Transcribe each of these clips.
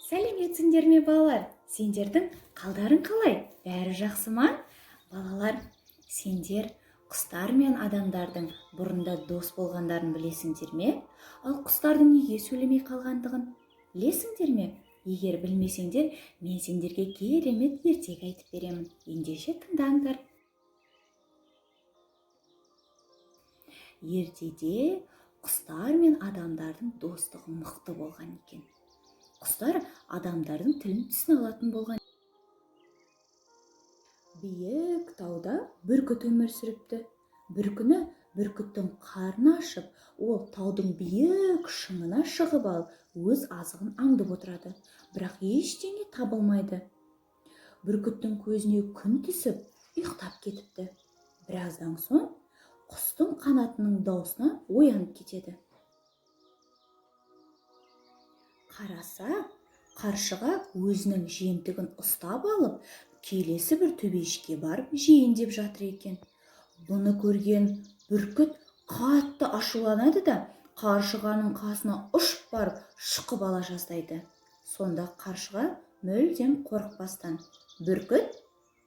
Сәлеметсіңдер ме балалар? Сендердің қалдарың қалай? Бәрі жақсы ма? Балалар, сендер құстар мен адамдардың бұрында дос болғандарын білесіңдер ме? Ал құстардың неге сөйлемей қалғандығын білесіңдер ме? Егер білмесеңдер, мен сендерге керемет ертек айтып беремін. Ендеше тыңдаңдар. Ертеде құстар мен адамдардың достығы мықты болған екен. Құстар адамдардың тілін түсіне алатын болған. Биік тауда бүркіт өмір сүріпті. Бір күні бүркіттің қарны ашып, ол таудың биік шыңына шығып алып, өз азығын аңдып отырады. Бірақ ештеңе табылмайды. Бүркіттің көзіне күн түсіп, ұйықтап кетіпті. Біраздан соң құстың қанатының даусына оянып кетеді. Қараса, қаршыға өзінің жемтігін ұстап алып, келесі бір төбешікке барып жейін деп жатыр екен. Бұны көрген бүркіт қатты ашуланады да, қаршығаның қасына ұшып барып шұқып ала жаздайды. Сонда қаршыға мүлдем қорықпастан: "Бүркіт,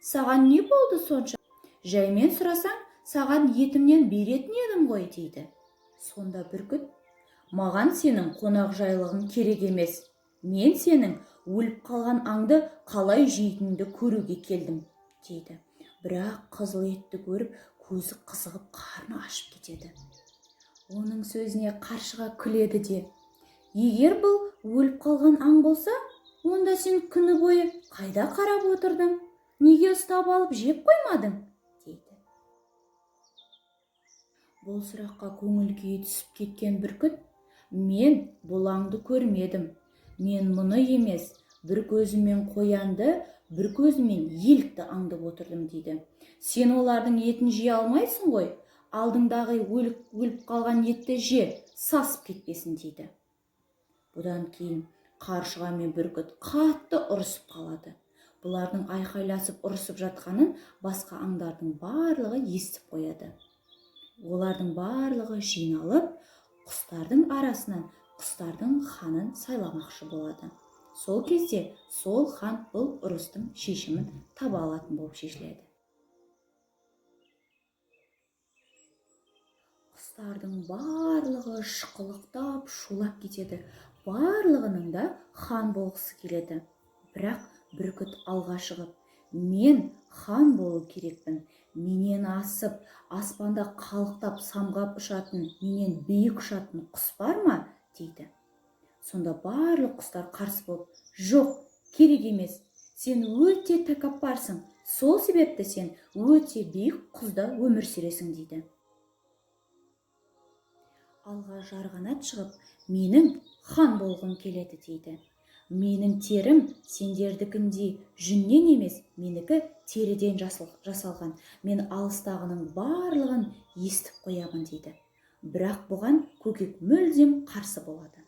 саған не болды сонша? Жаймен сұрасаң, саған етімнен беретін едім ғой" дейді. Сонда бүркіт: "Маған сенің қонақжайлығың керек емес. Мен сенің өліп қалған аңды қалай жейтініңді көруге келдім" дейді. Бірақ қызыл етті көріп, көзі қызығып, қарны ашып кетеді. Оның сөзіне қаршыға күледі де: "Егер бұл өліп қалған аң болса, онда сен күні бойы қайда қарап отырдың? Неге ұстап алып жеп қоймадың?" дейді. Бұл сұраққа көңіл күйі түсіп кеткен бүркіт: "Мен бұл аңды көрмедім. Мен мұны емес, бір көзіммен қоянды, бір көзіммен елікті аңдып отырдым" дейді. "Сен олардың етін жей алмайсың ғой. Алдыңдағы өліп қалған етті же, сасып кетпесін" дейді. Бұдан кейін қаршыға мен бүркіт қатты ұрысып қалады. Бұлардың айқайласып ұрысып жатқанын басқа аңдардың барлығы естіп қояды. Олардың барлығы жиналып, құстардың арасынан құстардың ханын сайламақшы болады. Сол кезде сол хан бұл ұрыстың шешімін таба алатын болып шешіледі. Құстардың барлығы шықылықтап, шулап кетеді. Барлығының да хан болғысы келеді. Бірақ бүркіт алға шығып: "Мен хан болу керекпін. Менен асып, аспанда қалықтап, самғап ұшатын, менен биік ұшатын құс бар ма?" дейді. Сонда барлық құстар қарсы болып: "Жоқ, керек емес. Сен өте тәкаппарсың. Сол себепті сен өте биік құзда өмір сүресің" дейді. Алға жарғанат шығып: "Менің хан болғым келеді" дейді. "Менің терім сендердікіндей жүннен емес, менікі теріден жасалған. Мен алыстағының барлығын естіп қоямын" дейді. Бірақ бұған көкек мүлдем қарсы болады.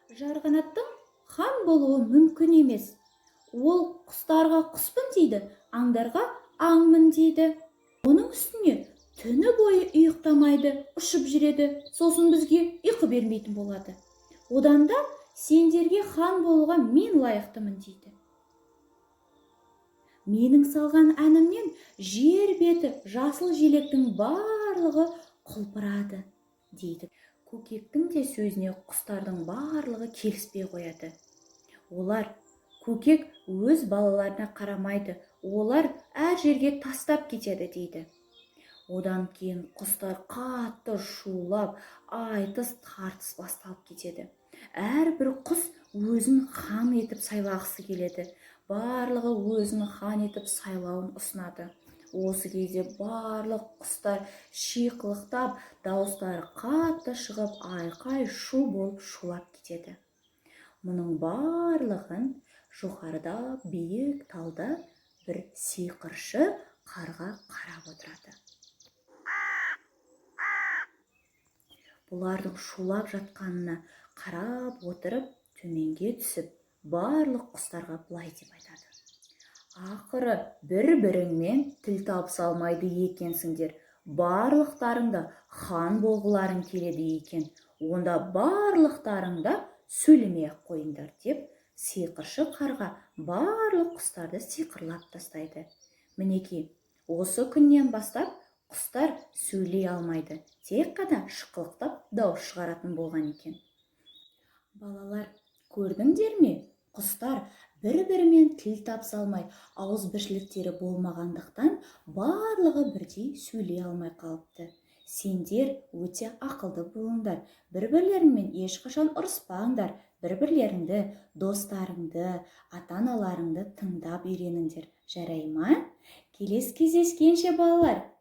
"Жарғанаттың хан болуы мүмкін емес. Ол құстарға құспын дейді, аңдарға аңмын дейді. Оның үстіне түні бойы ұйықтамайды, ұшып жүреді, сосын бізге ұйқы бермейтін болады. Одан да сендерге хан болуға мен лайықтымын" дейді. "Менің салған әнімнен жер беті жасыл желектің барлығы құлпырады" дейді. Көкектің де сөзіне құстардың барлығы келіспей қояды. Олар: "Көкек өз балаларына қарамайды, олар әр жерге тастап кетеді" дейді. Одан кейін құстар қатты шулап, айтыс тартыс басталып кетеді. Әрбір құс өзін хан етіп сайлағысы келеді. Барлығы өзін хан етіп сайлауын ұсынады. Осы кезде барлық құстар шиқылықтап, дауыстары қатты шығып, айқай шу болып шулап кетеді. Мұның барлығын жоғарыда биік тауда бір сиқыршы қарға қарап отырады. Бұлардың шулап жатқанына қарап отырып, төменге түсіп, барлық құстарға былай деп айтады: "Ақыры бір-біріңмен тіл табыса алмайды екенсіңдер. Барлықтарың да хан болғыларың келеді екен. Онда барлықтарың да сөйлемей-ақ қойыңдар деп сиқыршы қарға барлық құстарды сиқырлап тастайды. Мінекей, осы күннен бастап құстар сөйлей алмайды, тек қана шықылықтап дауыс шығаратын болған екен. Балалар, көрдіңдер ме? Құстар бір-бірімен тіл табыса алмай, ауызбіршіліктері болмағандықтан барлығы бірдей сөйлей алмай қалыпты. Сендер өте ақылды болыңдар, бір-бірлеріңмен ешқашан ұрыспаңдар, бір-бірлеріңді, достарыңды, ата-аналарыңды тыңдап үйреніңдер, жарай ма? Келесі кездескенше балалар.